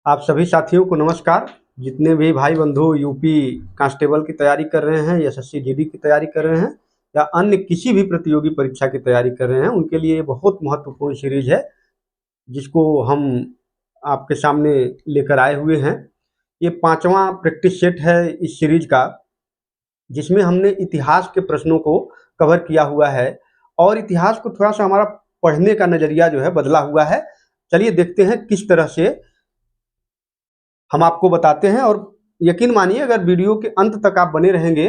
आप सभी साथियों को नमस्कार। जितने भी भाई बंधु यूपी कांस्टेबल की तैयारी कर रहे हैं, एसएससी जीडी की तैयारी कर रहे हैं या अन्य किसी भी प्रतियोगी परीक्षा की तैयारी कर रहे हैं, उनके लिए ये बहुत महत्वपूर्ण सीरीज है जिसको हम आपके सामने लेकर आए हुए हैं। ये 5वां प्रैक्टिस सेट है इस सीरीज का, जिसमें हमने इतिहास के प्रश्नों को कवर किया हुआ है और इतिहास को थोड़ा सा हमारा पढ़ने का नज़रिया जो है बदला हुआ है। चलिए देखते हैं किस तरह से हम आपको बताते हैं, और यकीन मानिए अगर वीडियो के अंत तक आप बने रहेंगे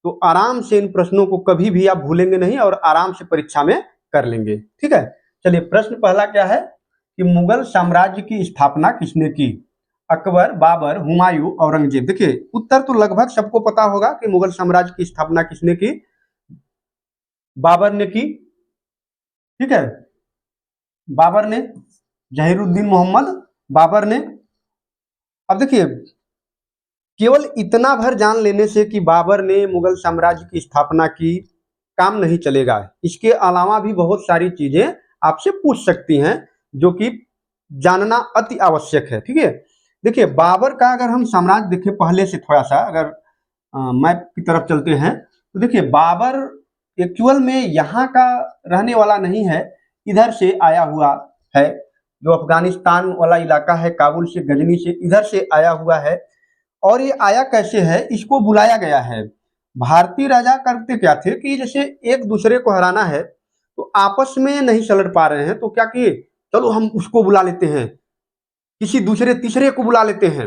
तो आराम से इन प्रश्नों को कभी भी आप भूलेंगे नहीं और आराम से परीक्षा में कर लेंगे। ठीक है, चलिए प्रश्न पहला क्या है कि मुगल साम्राज्य की स्थापना किसने की? अकबर, बाबर, हुमायूं, औरंगजेब। देखिए उत्तर तो लगभग सबको पता होगा कि मुगल साम्राज्य की स्थापना किसने की? बाबर ने की। ठीक है, बाबर ने, जहीरुद्दीन मोहम्मद बाबर ने। अब देखिए केवल इतना भर जान लेने से कि बाबर ने मुगल साम्राज्य की स्थापना की काम नहीं चलेगा। इसके अलावा भी बहुत सारी चीजें आपसे पूछ सकती हैं जो कि जानना अति आवश्यक है। ठीक है, देखिए बाबर का अगर हम साम्राज्य देखें पहले से थोड़ा सा, अगर मैप की तरफ चलते हैं तो देखिए बाबर एक्चुअल में यहाँ का रहने वाला नहीं है, इधर से आया हुआ है। जो अफगानिस्तान वाला इलाका है, काबुल से, गजनी से, इधर से आया हुआ है। और ये आया कैसे है, इसको बुलाया गया है। भारतीय राजा करते क्या थे कि जैसे एक दूसरे को हराना है तो आपस में नहीं सलट पा रहे हैं तो क्या किए, चलो हम उसको बुला लेते हैं, किसी दूसरे तीसरे को बुला लेते हैं,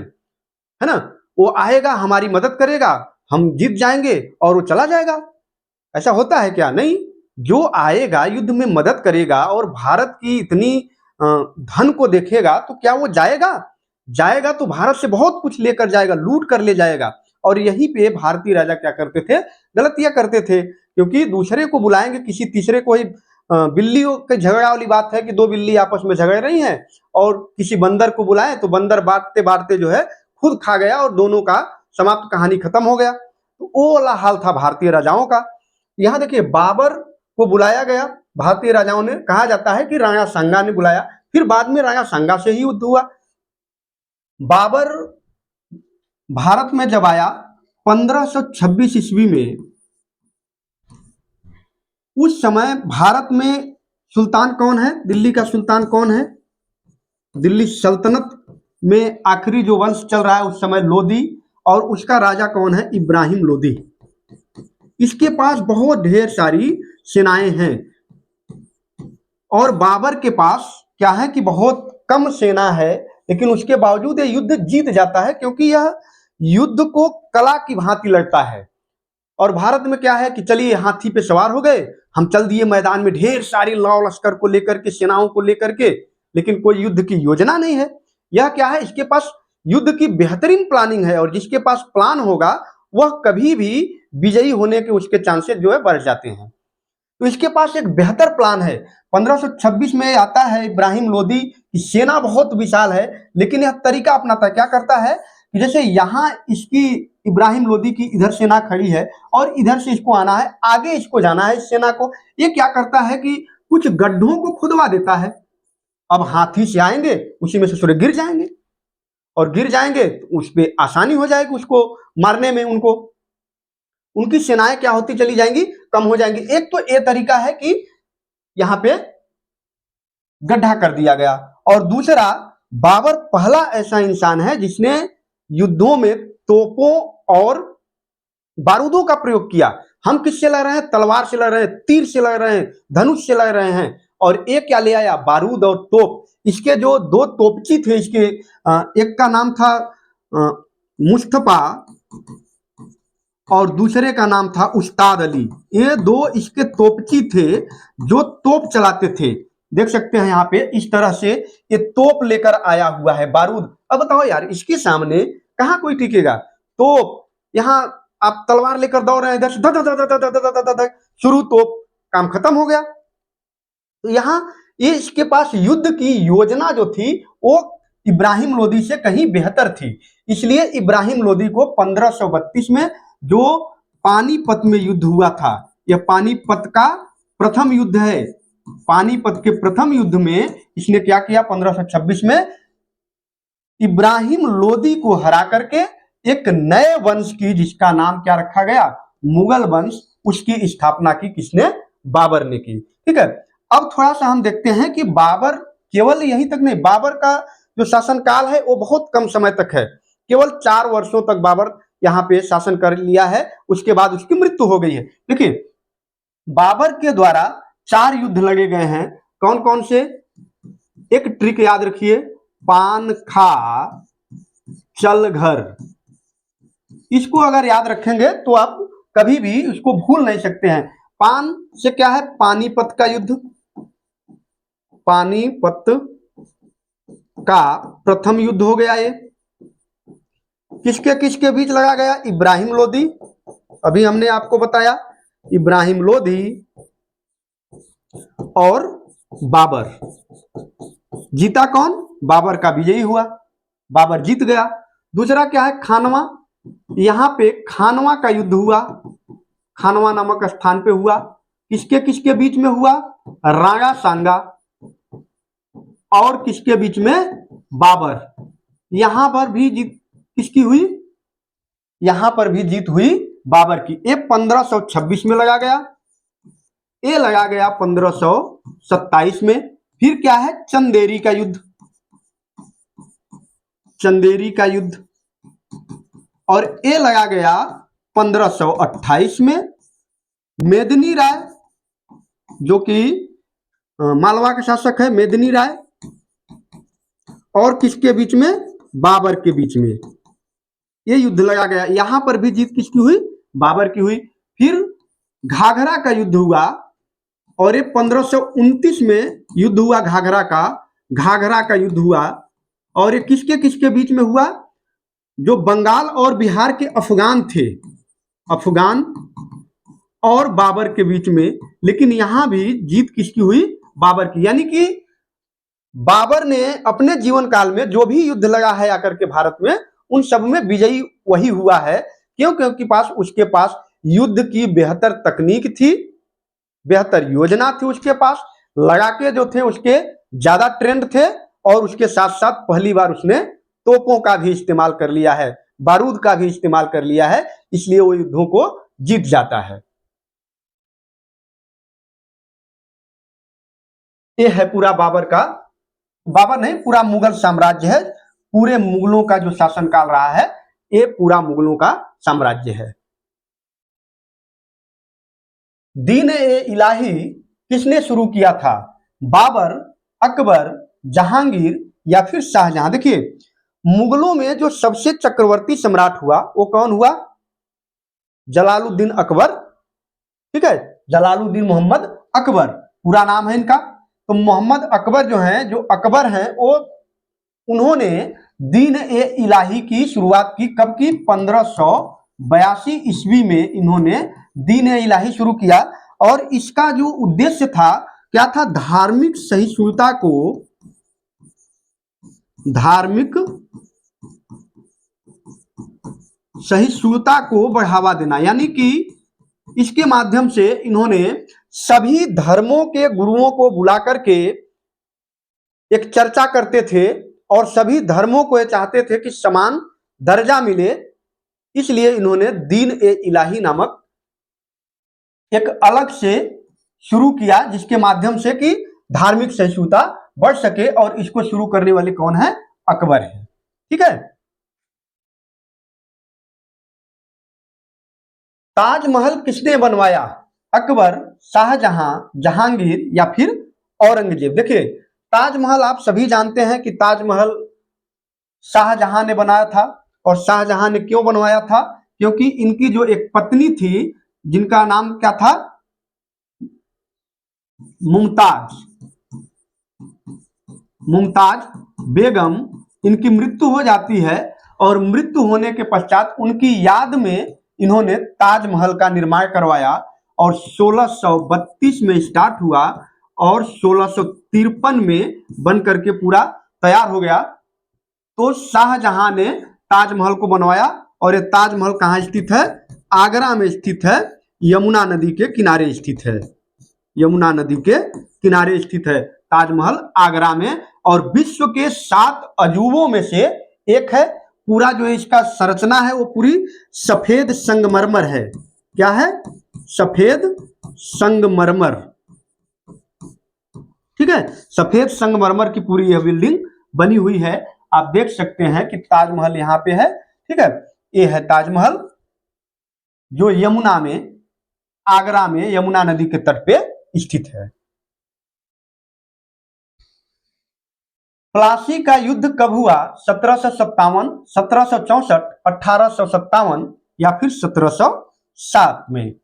है ना। वो आएगा, हमारी मदद करेगा, हम जीत जाएंगे और वो चला जाएगा। ऐसा होता है क्या? नहीं। जो आएगा युद्ध में मदद करेगा और भारत की इतनी धन को देखेगा तो क्या वो जाएगा? जाएगा तो भारत से बहुत कुछ लेकर जाएगा, लूट कर ले जाएगा। और यहीं पे भारतीय राजा क्या करते थे, गलतियां करते थे, क्योंकि दूसरे को बुलाएंगे, किसी तीसरे को ही बिल्लियों के झगड़ा वाली बात है कि दो बिल्ली आपस में झगड़ रही हैं और किसी बंदर को बुलाएं तो बंदर बांटते बांटते जो है खुद खा गया और दोनों का समाप्त, कहानी खत्म हो गया। तो वो वाला हाल था भारतीय राजाओं का। यहाँ देखिए बाबर को बुलाया गया, भारतीय राजाओं ने, कहा जाता है कि राणा सांगा ने बुलाया, फिर बाद में राणा सांगा से ही युद्ध हुआ। बाबर भारत में जब आया 1526 ईस्वी में, उस समय भारत में सुल्तान कौन है, दिल्ली का सुल्तान कौन है? दिल्ली सल्तनत में आखिरी जो वंश चल रहा है उस समय लोदी, और उसका राजा कौन है? इब्राहिम लोदी। इसके पास बहुत ढेर सारी सेनाएं हैं और बाबर के पास क्या है कि बहुत कम सेना है, लेकिन उसके बावजूद ये युद्ध जीत जाता है क्योंकि यह युद्ध को कला की भांति लड़ता है। और भारत में क्या है कि चलिए हाथी पे सवार हो गए, हम चल दिए मैदान में ढेर सारी लाव लश्कर को लेकर के, सेनाओं को लेकर के, लेकिन कोई युद्ध की योजना नहीं है। यह क्या है, इसके पास युद्ध की बेहतरीन प्लानिंग है, और जिसके पास प्लान होगा वह कभी भी विजयी होने के उसके चांसेस जो है बढ़ जाते हैं। तो इसके पास एक बेहतर प्लान है। 1526 में आता है इब्राहिम लोदी की सेना बहुत विशाल है, लेकिन यह तरीका अपनाता है, क्या करता है कि जैसे यहाँ इसकी इब्राहिम लोदी की इधर सेना खड़ी है और इधर से इसको आना है, आगे इसको जाना है इस सेना को, ये क्या करता है कि कुछ गड्ढों को खुदवा देता है। अब हाथी से आएंगे, उसी में से थोड़े गिर जाएंगे, और गिर जाएंगे तो उस पर आसानी हो जाएगी उसको मारने में, उनको, उनकी सेनाएं क्या होती चली जाएंगी, कम हो जाएंगी। एक तो ये तरीका है कि यहाँ पे गड्ढा कर दिया गया, और दूसरा बाबर पहला ऐसा इंसान है जिसने युद्धों में तोपों और बारूदों का प्रयोग किया। हम किससे लड़ रहे हैं? तलवार से लड़ रहे हैं, तीर से लड़ रहे हैं, धनुष से लड़ रहे हैं, और एक क्या ले आया? बारूद और तोप। इसके जो दो तोपची थे, इसके एक का नाम था मुस्तफा और दूसरे का नाम था उस्ताद अली। ये दो इसके तोपची थे जो तोप चलाते थे। देख सकते हैं यहाँ पे इस तरह से ये तोप लेकर आया हुआ है, बारूद। अब बताओ यार, इसके सामने कहाँ कोई टिकेगा? तोप, यहाँ आप तलवार लेकर दौड़ रहे हैं, इधर से धक धक धक धक धक धक धक शुरू, तोप, काम खत्म हो गया। तो यहाँ ये इसके पास युद्ध की योजना जो थी वो इब्राहिम लोदी से कहीं बेहतर थी। इसलिए इब्राहिम लोदी को 1532 में जो पानीपत में युद्ध हुआ था, यह पानीपत का प्रथम युद्ध है। पानीपत के प्रथम युद्ध में इसने क्या किया? 1526 में इब्राहिम लोदी को हरा करके एक नए वंश की, जिसका नाम क्या रखा गया, मुगल वंश, उसकी स्थापना की किसने, बाबर ने की। ठीक है, अब थोड़ा सा हम देखते हैं कि बाबर केवल यहीं तक नहीं, बाबर का जो शासनकाल है वो बहुत कम समय तक है, केवल 4 वर्षों तक बाबर यहाँ पे शासन कर लिया है, उसके बाद उसकी मृत्यु हो गई है। देखिए, बाबर के द्वारा 4 युद्ध लगे गए हैं, कौन कौन से, एक ट्रिक याद रखिए, पान खा चल घर, इसको अगर याद रखेंगे तो आप कभी भी इसको भूल नहीं सकते हैं। पान से क्या है, पानीपत का युद्ध, पानीपत का प्रथम युद्ध हो गया ये, किसके किसके बीच लगा गया, इब्राहिम लोदी, अभी हमने आपको बताया, इब्राहिम लोदी और बाबर। जीता कौन, बाबर का विजयी हुआ, बाबर जीत गया। दूसरा क्या है, खानवा, यहां पे खानवा का युद्ध हुआ, खानवा नामक स्थान पे हुआ, किसके किसके बीच में हुआ, राणा सांगा और किसके बीच में, बाबर। यहां पर भी जीत किसकी हुई, यहां पर भी जीत हुई बाबर की। ये 1526 में लगा गया, ये लगा गया 1527 में। फिर क्या है, चंदेरी का युद्ध, चंदेरी का युद्ध, और ये लगा गया 1528 में। मेदिनी राय, जो कि मालवा के शासक है, मेदिनी राय और किसके बीच में, बाबर के बीच में ये युद्ध लगा गया, यहां पर भी जीत किसकी हुई, बाबर की हुई। फिर घाघरा का युद्ध हुआ, और ये 1529 में युद्ध हुआ घाघरा का, घाघरा का युद्ध हुआ, और ये किसके किसके बीच में हुआ, जो बंगाल और बिहार के अफगान थे, अफगान और बाबर के बीच में। लेकिन यहां भी जीत किसकी हुई, बाबर की। यानी कि बाबर ने अपने जीवन काल में जो भी युद्ध लगा है आकर के भारत में, उन सब में विजयी वही हुआ है। क्यों, क्योंकि उसके पास युद्ध की बेहतर तकनीक थी, बेहतर योजना थी उसके पास, लड़ाके जो थे उसके ज्यादा ट्रेंड थे, और उसके साथ साथ पहली बार उसने तोपों का भी इस्तेमाल कर लिया है, बारूद का भी इस्तेमाल कर लिया है, इसलिए वो युद्धों को जीत जाता है। ये है पूरा बाबर का, बाबर नहीं, पूरा मुगल साम्राज्य है, पूरे मुगलों का जो शासनकाल रहा है, ये पूरा मुगलों का साम्राज्य है। दीन ए इलाही किसने शुरू किया था, बाबर, अकबर, जहांगीर या फिर शाहजहां। देखिए, मुगलों में जो सबसे चक्रवर्ती सम्राट हुआ वो कौन हुआ, जलालुद्दीन अकबर। ठीक है, जलालुद्दीन मोहम्मद अकबर पूरा नाम है इनका। तो मोहम्मद अकबर जो है, जो अकबर हैं, वो उन्होंने दीन ए इलाही की शुरुआत की, कब की, 1582 ईस्वी में इन्होंने दीन ए इलाही शुरू किया। और इसका जो उद्देश्य था, क्या था, धार्मिक सहिष्णुता को, धार्मिक सहिष्णुता को बढ़ावा देना। यानी कि इसके माध्यम से इन्होंने सभी धर्मों के गुरुओं को बुला करके एक चर्चा करते थे, और सभी धर्मों को ये चाहते थे कि समान दर्जा मिले, इसलिए इन्होंने दीन ए इलाही नामक एक अलग से शुरू किया, जिसके माध्यम से कि धार्मिक सहिष्णुता बढ़ सके, और इसको शुरू करने वाले कौन है, अकबर है। ठीक है, ताजमहल किसने बनवाया, अकबर, शाहजहां, जहांगीर या फिर औरंगजेब। देखिए, ताजमहल आप सभी जानते हैं कि ताजमहल शाहजहां ने बनाया था। और शाहजहां ने क्यों बनवाया था, क्योंकि इनकी जो एक पत्नी थी, जिनका नाम क्या था, मुमताज, मुमताज बेगम, इनकी मृत्यु हो जाती है, और मृत्यु होने के पश्चात उनकी याद में इन्होंने ताजमहल का निर्माण करवाया, और 1632 में स्टार्ट हुआ, और 1653 में बन करके पूरा तैयार हो गया। तो शाहजहां ने ताजमहल को बनवाया, और ये ताजमहल कहाँ स्थित है, आगरा में स्थित है, यमुना नदी के किनारे स्थित है, यमुना नदी के किनारे स्थित है ताजमहल, आगरा में। और विश्व के 7 अजूबों में से एक है पूरा जो इसका संरचना है वो पूरी सफेद संगमरमर है। क्या है? सफेद संगमरमर। ठीक है, सफेद संगमरमर की पूरी यह बिल्डिंग बनी हुई है। आप देख सकते हैं कि ताजमहल यहाँ पे है। ठीक है, ये है ताजमहल जो यमुना में, आगरा में यमुना नदी के तट पे स्थित है। प्लासी का युद्ध कब हुआ? 1757, 1764, 1857 या फिर 1707 में।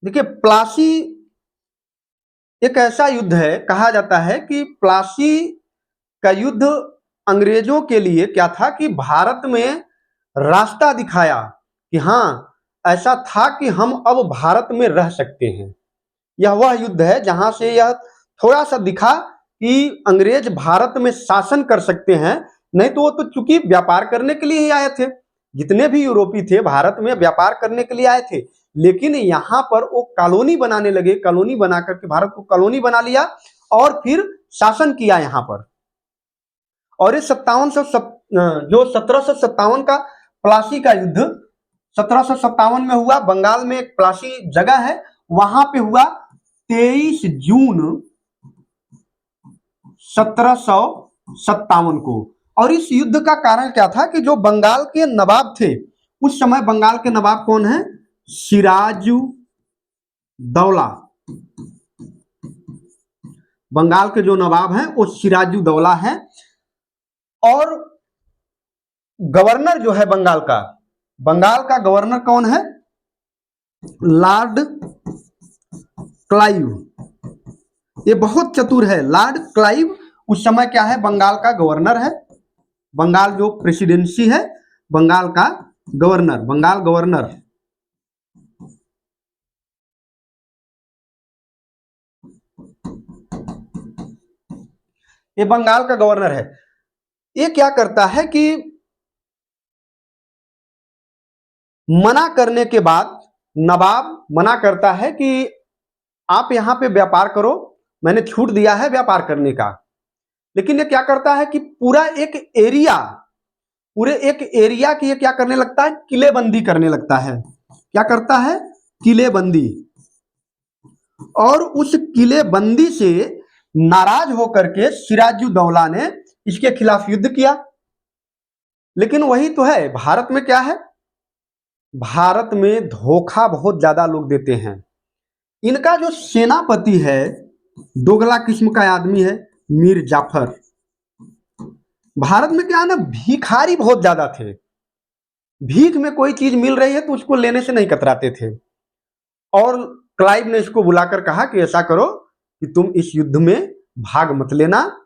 देखिए, प्लासी एक ऐसा युद्ध है, कहा जाता है कि प्लासी का युद्ध अंग्रेजों के लिए क्या था कि भारत में रास्ता दिखाया कि हाँ, ऐसा था कि हम अब भारत में रह सकते हैं। यह वह युद्ध है जहां से यह थोड़ा सा दिखा कि अंग्रेज भारत में शासन कर सकते हैं। नहीं तो वो तो चूंकि व्यापार करने के लिए ही आए थे, जितने भी यूरोपी थे भारत में व्यापार करने के लिए आए थे, लेकिन यहाँ पर वो कॉलोनी बनाने लगे। कॉलोनी बना करके भारत को कॉलोनी बना लिया और फिर शासन किया यहाँ पर। और इस जो 1757 का प्लासी का युद्ध 1757 में हुआ, बंगाल में एक प्लासी जगह है, वहां पे हुआ 23 जून 1757 को। और इस युद्ध का कारण क्या था कि जो बंगाल के नवाब थे उस समय, बंगाल के नवाब कौन है? सिराजुद्दौला। बंगाल के जो नवाब हैं वो सिराजुद्दौला हैं। और गवर्नर जो है बंगाल का गवर्नर कौन है? Lord Clive. ये बहुत चतुर है लॉर्ड क्लाइव। उस समय क्या है? बंगाल का गवर्नर है। बंगाल जो प्रेसिडेंसी है, बंगाल का गवर्नर, बंगाल गवर्नर। ये बंगाल का गवर्नर है। ये क्या करता है कि मना करने के बाद, नवाब मना करता है कि आप यहां पे व्यापार करो, मैंने छूट दिया है व्यापार करने का। लेकिन ये क्या करता है कि पूरे एक एरिया की ये क्या करने लगता है? किलेबंदी करने लगता है। क्या करता है? किलेबंदी। और उस किलेबंदी से नाराज होकर के सिराजुद्दौला ने इसके खिलाफ युद्ध किया। लेकिन वही तो है, भारत में क्या है? भारत में धोखा बहुत ज्यादा लोग देते हैं। इनका जो सेनापति है, दोगला किस्म का आदमी है, मीर जाफर। भारत में क्या है ना, भिखारी बहुत ज्यादा थे। भीख में कोई चीज मिल रही है तो उसको लेने से नहीं कतराते थे। और क्लाइव ने इसको बुलाकर कहा कि ऐसा करो कि तुम इस युद्ध में भाग मत लेना,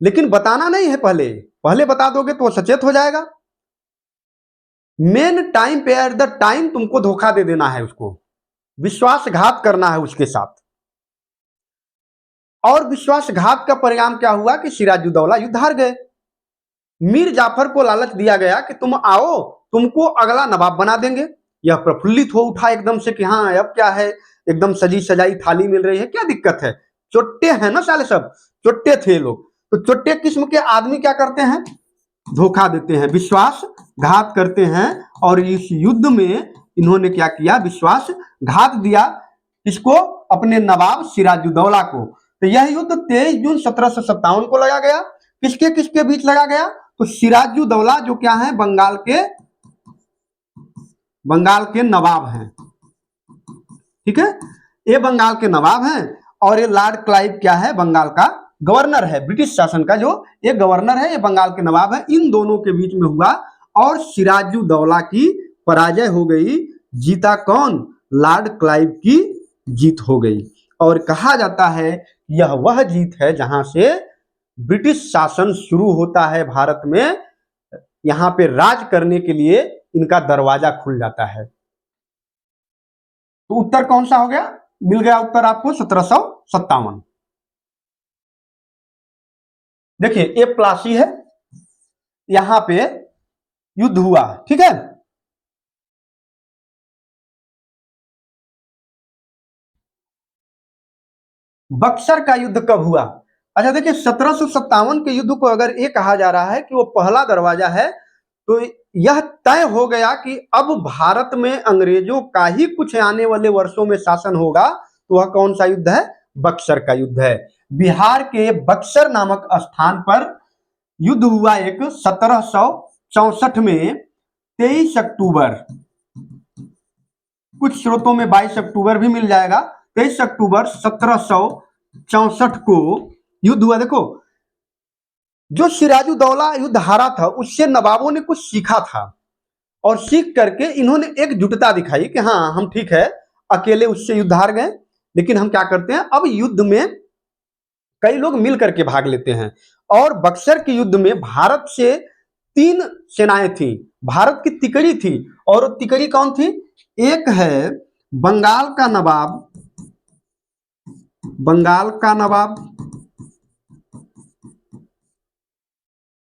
लेकिन बताना नहीं है। पहले पहले बता दोगे तो वो सचेत हो जाएगा। मेन टाइम पे, एट द टाइम तुमको धोखा दे देना है, उसको विश्वासघात करना है उसके साथ। और विश्वासघात का परिणाम क्या हुआ कि सिराजुद्दौला युद्ध हार गए। मीर जाफर को लालच दिया गया कि तुम आओ, तुमको अगला नवाब बना देंगे। यह प्रफुल्लित हो उठा एकदम से कि हाँ, अब क्या है, एकदम सजी सजाई थाली मिल रही है, क्या दिक्कत है। चोट्टे हैं ना साले, सब चोट्टे थे लोग। तो चोट्टे किस्म के आदमी क्या करते हैं? धोखा देते हैं, विश्वासघात करते हैं। और इस युद्ध में इन्होंने क्या किया? विश्वासघात दिया। इसको, अपने नवाब सिराजुद्दौला को। तो यह युद्ध 23 जून 1757 को लगा गया। किसके किसके बीच लगा गया? तो सिराजुद्दौला जो क्या है, बंगाल के नवाब हैं। ठीक है, ये बंगाल के नवाब हैं। और ये लॉर्ड क्लाइव क्या है? बंगाल का गवर्नर है, ब्रिटिश शासन का जो ये गवर्नर है, ये बंगाल के नवाब है। इन दोनों के बीच में हुआ और सिराजुद्दौला की पराजय हो गई। जीता कौन? लॉर्ड क्लाइव की जीत हो गई। और कहा जाता है यह वह जीत है जहां से ब्रिटिश शासन शुरू होता है भारत में। यहां पे राज करने के लिए इनका दरवाजा खुल जाता है। तो उत्तर कौन सा हो गया? मिल गया उत्तर आपको 1757। देखिए, ये प्लासी है, यहां पे युद्ध हुआ। ठीक है, बक्सर का युद्ध कब हुआ? अच्छा देखिए, 1757 के युद्ध को अगर ये कहा जा रहा है कि वो पहला दरवाजा है, तो यह तय हो गया कि अब भारत में अंग्रेजों का ही कुछ आने वाले वर्षों में शासन होगा। तो वह कौन सा युद्ध है? बक्सर का युद्ध है। बिहार के बक्सर नामक स्थान पर युद्ध हुआ एक 1764 में 23 अक्टूबर, कुछ स्रोतों में 22 अक्टूबर भी मिल जाएगा। 23 अक्टूबर 1764 को युद्ध हुआ। देखो, जो सिराजुद्दौला युद्ध हारा था उससे नवाबों ने कुछ सीखा था, और सीख करके इन्होंने एकजुटता दिखाई कि हाँ हम ठीक है, अकेले उससे युद्ध हार गए, लेकिन हम क्या करते हैं, अब युद्ध में कई लोग मिल करके भाग लेते हैं। और बक्सर के युद्ध में भारत से 3 सेनाएं थी। भारत की तिकड़ी थी, और वो तिकड़ी कौन थी? एक है बंगाल का नवाब,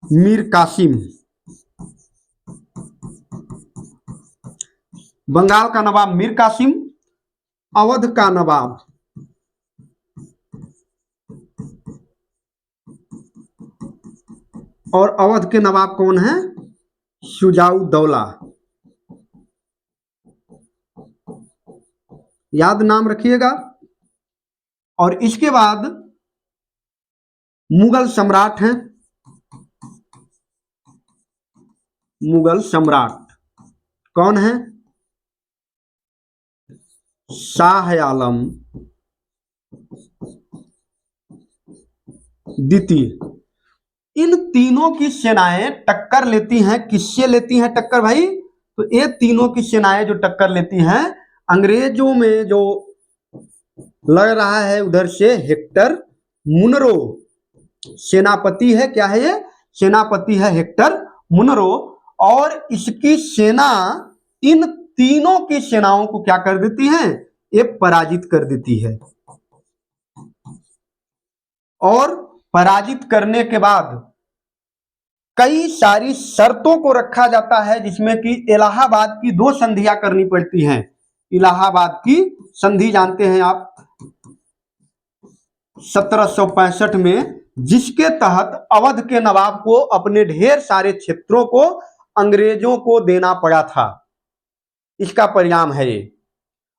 मीर कासिम, बंगाल का नवाब मीर कासिम, अवध का नवाब और अवध के नवाब कौन है? शुजाउद्दौला। याद नाम रखिएगा। और इसके बाद मुगल सम्राट हैं, मुगल सम्राट कौन है? शाह आलम द्वितीय। इन तीनों की सेनाएं टक्कर लेती हैं। किससे लेती हैं टक्कर भाई? तो ये तीनों की सेनाएं जो टक्कर लेती हैं, अंग्रेजों में जो लग रहा है उधर से हेक्टर मुनरो सेनापति है। क्या है ये? सेनापति है हेक्टर मुनरो। और इसकी सेना इन तीनों की सेनाओं को क्या कर देती है? ये पराजित कर देती है। और पराजित करने के बाद कई सारी शर्तों को रखा जाता है, जिसमें कि इलाहाबाद की 2 संधियां करनी पड़ती हैं। इलाहाबाद की संधि जानते हैं आप, 1765 में, जिसके तहत अवध के नवाब को अपने ढेर सारे क्षेत्रों को अंग्रेजों को देना पड़ा था। इसका परिणाम है ये।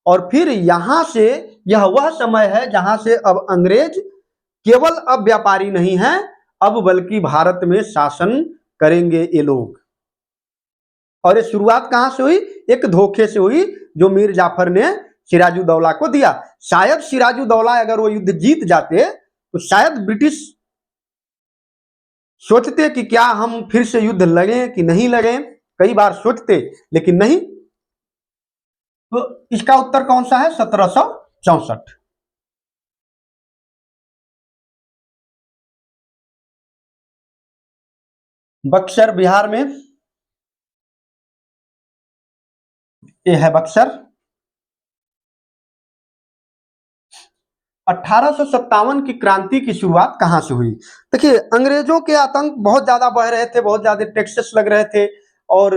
और फिर यहां से यह वह समय है जहां से अब अंग्रेज केवल अब व्यापारी नहीं है, अब बल्कि भारत में शासन करेंगे ये लोग। और ये शुरुआत कहां से हुई? एक धोखे से हुई जो मीर जाफर ने सिराजुद्दौला को दिया। शायद सिराजुद्दौला अगर वो युद्ध जीत जाते तो शायद ब्रिटिश सोचते कि क्या हम फिर से युद्ध लड़ें कि नहीं लड़ें, कई बार सोचते, लेकिन नहीं। तो इसका उत्तर कौन सा है? 1764। बक्सर बिहार में, ये है बक्सर। 1857 की क्रांति की शुरुआत कहां से हुई? देखिए, अंग्रेजों के आतंक बहुत ज्यादा बढ़ रहे थे, बहुत ज्यादा टैक्सेस लग रहे थे, और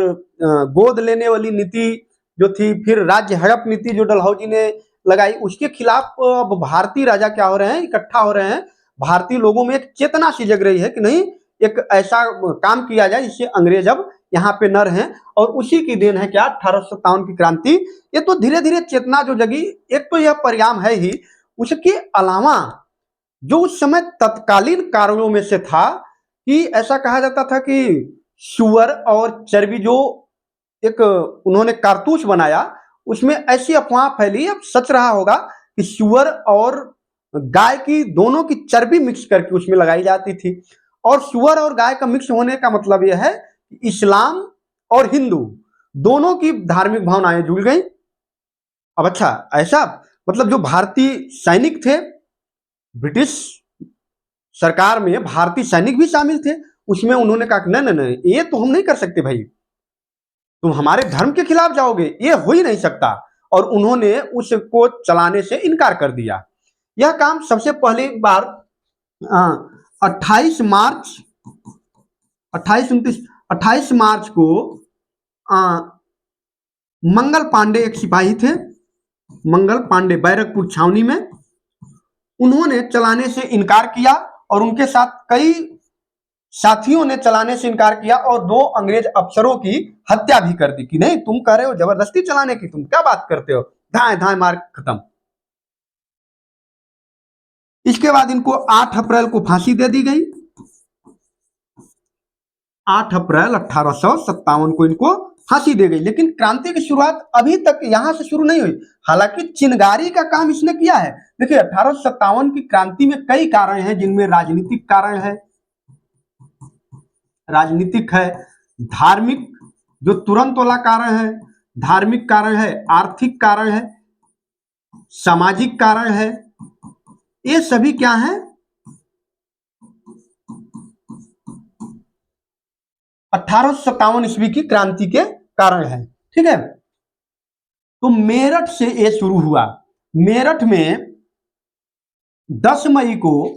गोद लेने वाली नीति जो थी, फिर राज्य हड़प नीति जो डलहौजी ने लगाई, उसके खिलाफ अब भारतीय राजा क्या हो रहे हैं? इकट्ठा हो रहे हैं। भारतीय लोगों में एक चेतना सी जग रही है कि नहीं, एक ऐसा काम किया जाए जिससे अंग्रेज अब यहाँ पे न रहें। और उसी की देन है क्या? 1857 की क्रांति। ये तो धीरे धीरे चेतना जो जगी, एक तो यह परिणाम है ही, उसके अलावा जो उस समय तत्कालीन कारणों में से था कि ऐसा कहा जाता था कि सुअर और चर्बी जो एक उन्होंने कारतूस बनाया, उसमें ऐसी अफवाह फैली, अब सच रहा होगा, कि सुअर और गाय की दोनों की चर्बी मिक्स करके उसमें लगाई जाती थी। और सुअर और गाय का मिक्स होने का मतलब यह है कि इस्लाम और हिंदू दोनों की धार्मिक भावनाएं जुड़ गई। अब अच्छा, ऐसा मतलब जो भारतीय सैनिक थे, ब्रिटिश सरकार में भारतीय सैनिक भी शामिल थे, उसमें उन्होंने कहा नहीं नहीं नहीं, ये तो हम नहीं कर सकते भाई, तुम हमारे धर्म के खिलाफ जाओगे, ये हो ही नहीं सकता। और उन्होंने उसको चलाने से इनकार कर दिया। यह काम सबसे पहली बार 28 मार्च 28 मार्च को मंगल पांडे एक सिपाही थे, मंगल पांडे, बैरकपुर छावनी में, उन्होंने चलाने से इनकार किया। और उनके साथ कई साथियों ने चलाने से इनकार किया और 2 अंग्रेज अफसरों की हत्या भी कर दी कि नहीं तुम कह रहे हो जबरदस्ती चलाने की, तुम क्या बात करते हो, धाए धाए मार खत्म। इसके बाद इनको 8 अप्रैल को फांसी दे दी गई। 8 अप्रैल 1857 को इनको फांसी दे गई। लेकिन क्रांति की शुरुआत अभी तक यहां से शुरू नहीं हुई। हालांकि चिनगारी का काम इसने किया है। देखिए 1857 की क्रांति में कई कारण हैं, जिनमें राजनीतिक कारण है, राजनीतिक है, धार्मिक जो तुरंत वाला कारण है, धार्मिक कारण है, आर्थिक कारण है, सामाजिक कारण है। ये सभी क्या है 1857 ईस्वी की क्रांति के कारण है। ठीक है, तो मेरठ से ये शुरू हुआ। मेरठ में 10 मई को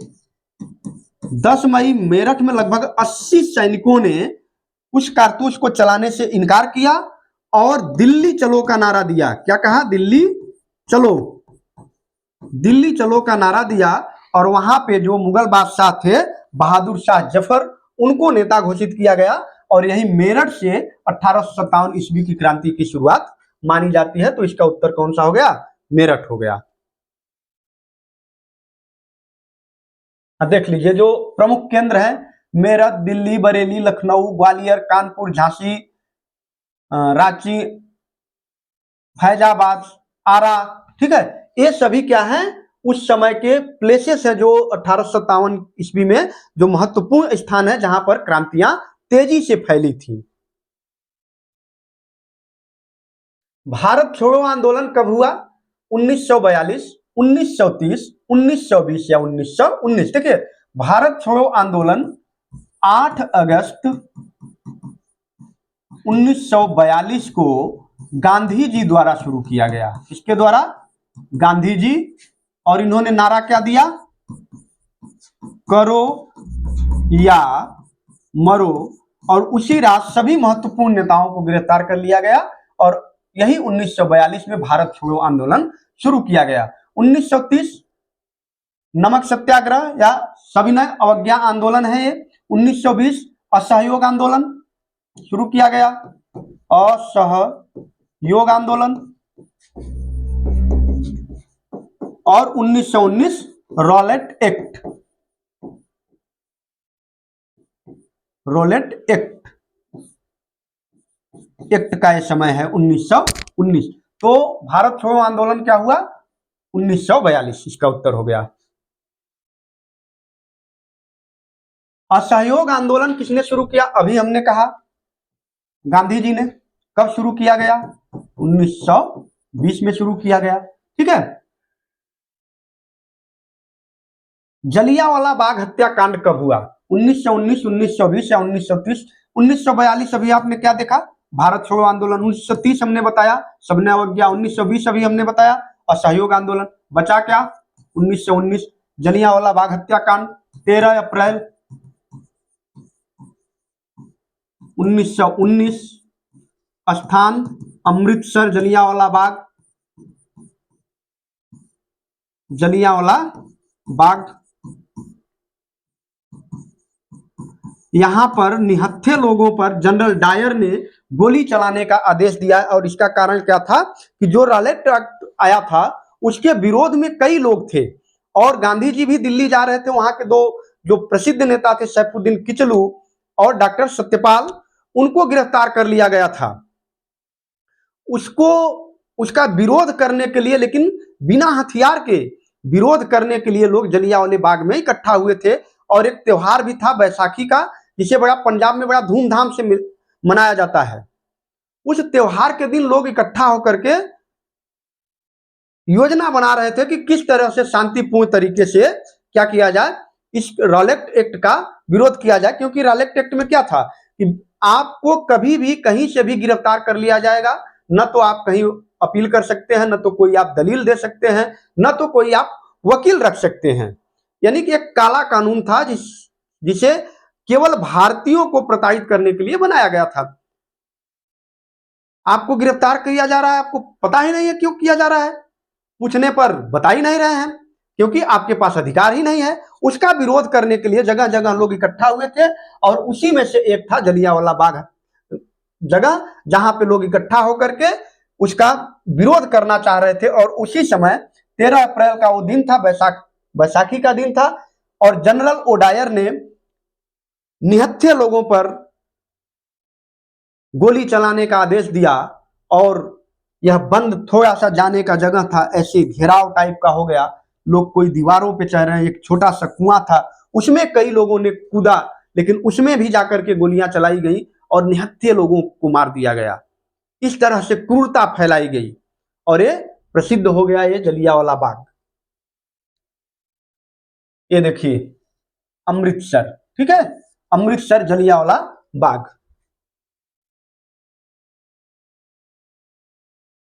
10 मई मेरठ में लगभग 80 सैनिकों ने उस कारतूस को चलाने से इनकार किया और दिल्ली चलो का नारा दिया। क्या कहा? दिल्ली चलो, दिल्ली चलो का नारा दिया। और वहां पे जो मुगल बादशाह थे बहादुर शाह जफर, उनको नेता घोषित किया गया और यही मेरठ से 1857 ईस्वी की क्रांति की शुरुआत मानी जाती है। तो इसका उत्तर कौन सा हो गया? मेरठ हो गया। अब देख लीजिए जो प्रमुख केंद्र है मेरठ, दिल्ली, बरेली, लखनऊ, ग्वालियर, कानपुर, झांसी, रांची, फैजाबाद, आरा। ठीक है, ये सभी क्या है उस समय के प्लेसेस है जो 1857 ईस्वी में जो महत्वपूर्ण स्थान है जहां पर क्रांतियां तेजी से फैली थी। भारत छोड़ो आंदोलन कब हुआ? 1942, 1930, 1920 या 1919। देखिए भारत छोड़ो आंदोलन 8 अगस्त 1942 को गांधी जी द्वारा शुरू किया गया। किसके द्वारा? गांधी जी। और इन्होंने नारा क्या दिया? करो या मरो। और उसी रात सभी महत्वपूर्ण नेताओं को गिरफ्तार कर लिया गया और यही 1942 में भारत छोड़ो आंदोलन शुरू किया गया। 1930 नमक सत्याग्रह या सविनय अवज्ञा आंदोलन है ये। 1920 असहयोग आंदोलन शुरू किया गया, असहयोग आंदोलन। और 1919 रॉलेट एक्ट, रॉलेट एक्ट का यह समय है 1919। तो भारत छोड़ो आंदोलन क्या हुआ? 1942। इसका उत्तर हो गया। असहयोग आंदोलन किसने शुरू किया? अभी हमने कहा गांधी जी ने। कब शुरू किया गया? 1920 में शुरू किया गया। ठीक है, जलियांवाला बाग हत्याकांड कब हुआ? 1919, 1920 या 1930? 1942 अभी आपने क्या देखा? भारत छोड़ो आंदोलन। 1930 हमने बताया सबने अवज्ञा। 1920 अभी हमने बताया असहयोग आंदोलन। बचा क्या? 1919 जलियांवाला बाग हत्याकांड। 13 अप्रैल 1919 स्थान अमृतसर, जलियांवाला बाग, जलियांवाला बाग। यहां पर निहत्थे लोगों पर जनरल डायर ने गोली चलाने का आदेश दिया और इसका कारण क्या था कि जो रॉलेट एक्ट आया था उसके विरोध में कई लोग थे और गांधी जी भी दिल्ली जा रहे थे। वहां के 2 जो प्रसिद्ध नेता थे सैफुद्दीन किचलू और डॉक्टर सत्यपाल, उनको गिरफ्तार कर लिया गया था। उसको उसका विरोध करने के लिए, लेकिन बिना हथियार के विरोध करने के लिए लोग जलियांवाले बाग में इकट्ठा हुए थे। और एक त्योहार भी था बैसाखी का, जिसे बड़ा पंजाब में बड़ा धूमधाम से मनाया जाता है। उस त्योहार के दिन लोग इकट्ठा होकर के योजना बना रहे थे कि किस तरह से शांतिपूर्ण तरीके से क्या किया जाए, इस रॉलेट एक्ट का विरोध किया जाए। क्योंकि रॉलेट एक्ट में क्या था कि आपको कभी भी कहीं से भी गिरफ्तार कर लिया जाएगा, न तो आप कहीं अपील कर सकते हैं, न तो कोई आप दलील दे सकते हैं, न तो कोई आप वकील रख सकते हैं। यानी कि एक काला कानून था जिसे केवल भारतीयों को प्रताड़ित करने के लिए बनाया गया था। आपको गिरफ्तार किया जा रहा है, आपको पता ही नहीं है क्यों किया जा रहा है, पूछने पर बता ही नहीं रहे हैं। क्योंकि आपके पास अधिकार ही नहीं है। उसका विरोध करने के लिए जगह जगह लोग इकट्ठा हुए थे और उसी में से एक था जलियांवाला बाग जगह, जहां पे लोग इकट्ठा होकर के उसका विरोध करना चाह रहे थे। और उसी समय 13 अप्रैल का वो दिन था, बैसाखी का दिन था, और जनरल ओडायर ने निहत्थे लोगों पर गोली चलाने का आदेश दिया और यह बंद थोड़ा सा जाने का जगह था, ऐसे घेराव टाइप का हो गया। लोग कोई दीवारों पे चढ़ रहे हैं, एक छोटा सा कुआं था, उसमें कई लोगों ने कूदा, लेकिन उसमें भी जाकर के गोलियां चलाई गई और निहत्थे लोगों को मार दिया गया। इस तरह से क्रूरता फैलाई गई और ये प्रसिद्ध हो गया ये जलियांवाला बाग। ये देखिए अमृतसर, ठीक है, अमृतसर जलियांवाला बाग।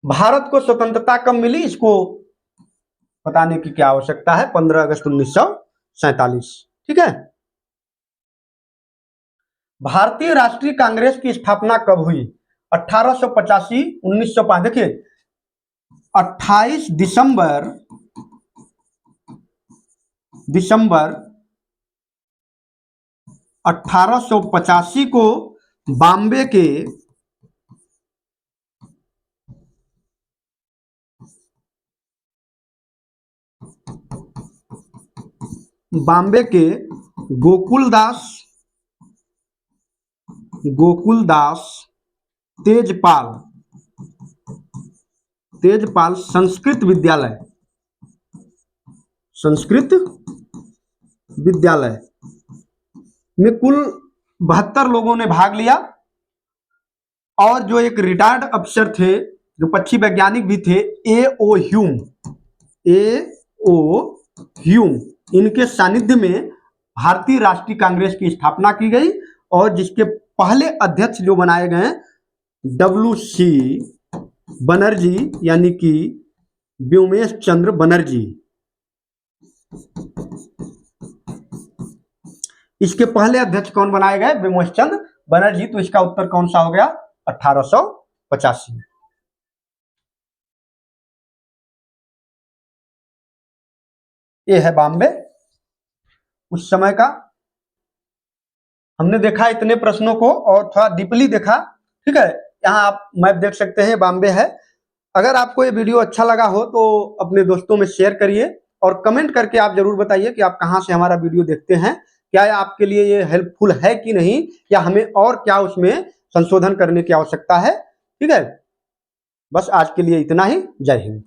भारत को स्वतंत्रता कब मिली, इसको बताने की क्या आवश्यकता है, 15 अगस्त 1947, ठीक है। भारतीय राष्ट्रीय कांग्रेस की स्थापना कब हुई, 1885, 1905। देखिए 28 दिसंबर 1885 को बॉम्बे के गोकुलदास तेजपाल संस्कृत विद्यालय में कुल 72 लोगों ने भाग लिया। और जो एक रिटायर्ड अफसर थे, जो पक्षी वैज्ञानिक भी थे, ए.ओ. ह्यूम, इनके सानिध्य में भारतीय राष्ट्रीय कांग्रेस की स्थापना की गई और जिसके पहले अध्यक्ष जो बनाए गए W.C. बनर्जी, यानी कि व्योमेश चंद्र बनर्जी। इसके पहले अध्यक्ष कौन बनाए गए, व्योमेश चंद्र बनर्जी। तो इसका उत्तर कौन सा हो गया, 1885। ये है बॉम्बे उस समय का। हमने देखा इतने प्रश्नों को और थोड़ा डीपली देखा, ठीक है। यहाँ आप मैप देख सकते हैं, बॉम्बे है। अगर आपको ये वीडियो अच्छा लगा हो तो अपने दोस्तों में शेयर करिए और कमेंट करके आप जरूर बताइए कि आप कहाँ से हमारा वीडियो देखते हैं, क्या आपके लिए ये हेल्पफुल है कि नहीं, या हमें और क्या उसमें संशोधन करने की आवश्यकता है, ठीक है। बस आज के लिए इतना ही। जय हिंद।